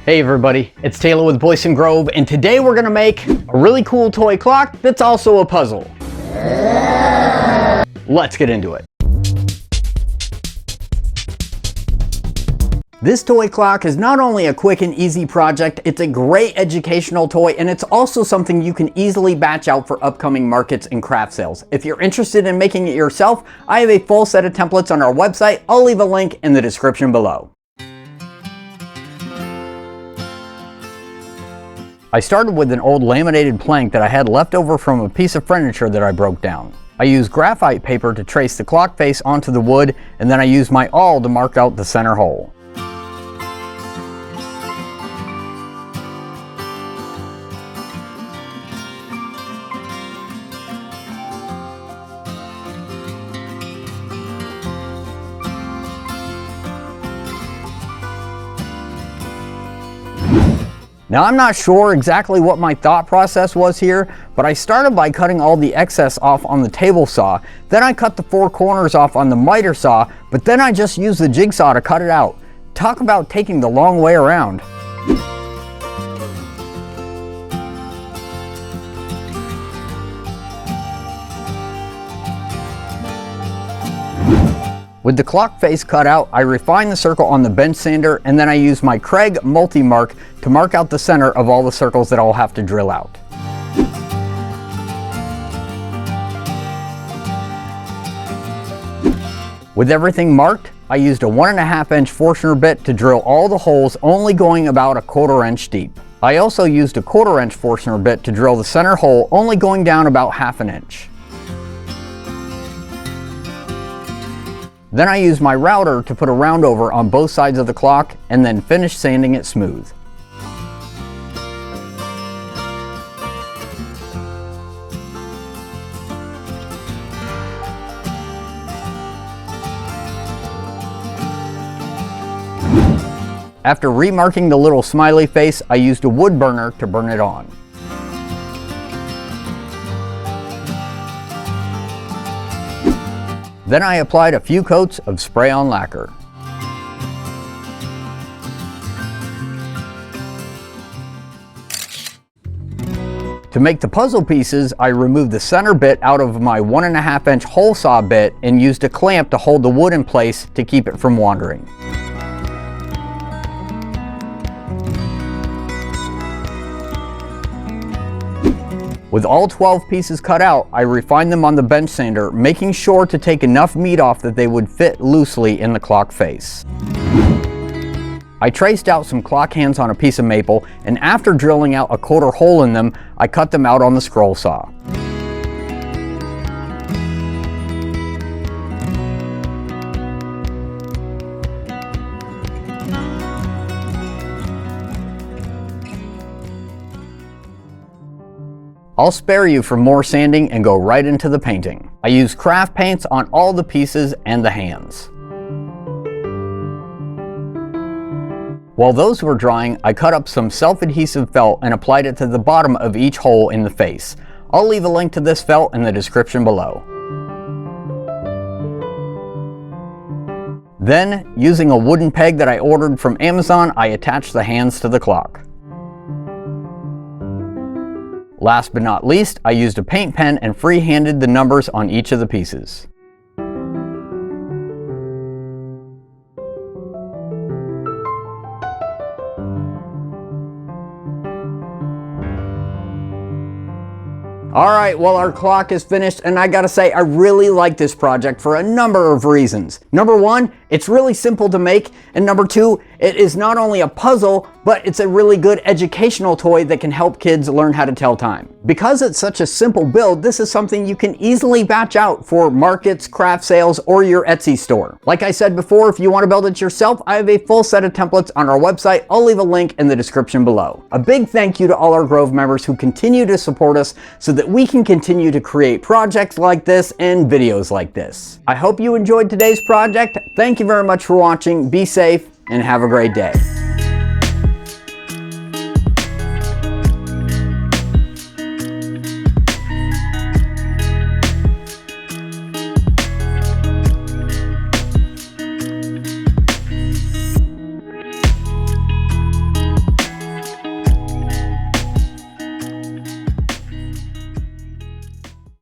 Hey everybody, it's Taylor with Boydston Grove, and today we're gonna make a really cool toy clock that's also a puzzle. Let's get into it. This toy clock is not only a quick and easy project, it's a great educational toy, and it's also something you can easily batch out for upcoming markets and craft sales. If you're interested in making it yourself, I have a full set of templates on our website. I'll leave a link in the description below. I started with an old laminated plank that I had left over from a piece of furniture that I broke down. I used graphite paper to trace the clock face onto the wood, and then I used my awl to mark out the center hole. Now, I'm not sure exactly what my thought process was here, but I started by cutting all the excess off on the table saw. Then I cut the 4 corners off on the miter saw, but then I just used the jigsaw to cut it out. Talk about taking the long way around. With the clock face cut out, I refined the circle on the bench sander, and then I used my Craig multi-mark to mark out the center of all the circles that I'll have to drill out. With everything marked, I used a 1.5 inch Forstner bit to drill all the holes, only going about 1/4 inch deep. I also used a 1/4 inch Forstner bit to drill the center hole, only going down about 1/2 inch. Then I used my router to put a round over on both sides of the clock and then finish sanding it smooth. After remarking the little smiley face, I used a wood burner to burn it on. Then I applied a few coats of spray-on lacquer. To make the puzzle pieces, I removed the center bit out of my 1.5 inch hole saw bit and used a clamp to hold the wood in place to keep it from wandering. With all 12 pieces cut out, I refined them on the bench sander, making sure to take enough meat off that they would fit loosely in the clock face. I traced out some clock hands on a piece of maple, and after drilling out a 1/4 hole in them, I cut them out on the scroll saw. I'll spare you from more sanding and go right into the painting. I used craft paints on all the pieces and the hands. While those were drying, I cut up some self-adhesive felt and applied it to the bottom of each hole in the face. I'll leave a link to this felt in the description below. Then, using a wooden peg that I ordered from Amazon, I attached the hands to the clock. Last but not least, I used a paint pen and free-handed the numbers on each of the pieces. Alright, well, our clock is finished, and I gotta say, I really like this project for a number of reasons. Number 1, it's really simple to make, and number 2, it is not only a puzzle, but it's a really good educational toy that can help kids learn how to tell time. Because it's such a simple build, this is something you can easily batch out for markets, craft sales, or your Etsy store. Like I said before, if you want to build it yourself, I have a full set of templates on our website. I'll leave a link in the description below. A big thank you to all our Grove members who continue to support us so that we can continue to create projects like this and videos like this. I hope you enjoyed today's project. Thank you very much for watching. Be safe and have a great day.